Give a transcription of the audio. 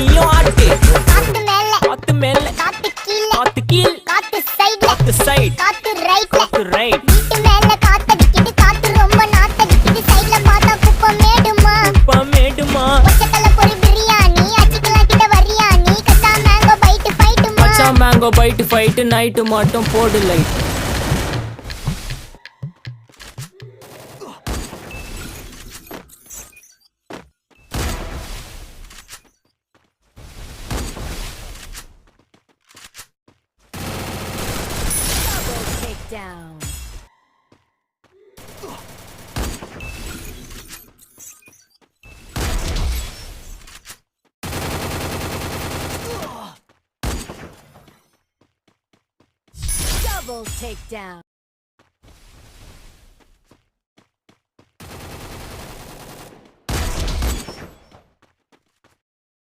நீயும் ஆட்டு. காத்து மேல காத்து மேல காத்து கீழ காத்து கீழ் காத்து சைடுல காத்து சைடு காத்து ரைட்ல காத்து ரைட். வீட்டு மேல காத்தடிக்குது காத்து ரொம்ப நாத்தடிக்குது சைடுல பார்த்தா குப்பை மேடுமா மேடுமா ஒச்சக்கல்ல பொரி பிரியாணி அச்சிக்கலாம் கிட்ட வரியா நீ கச்சா மேங்கோ பைட்டு ஃபைட்டுமா மச்சா மேங்கோ பைட்டு ஃபைட்டு நைட்டு மட்டும் போடு லைட். Down. Double takedown.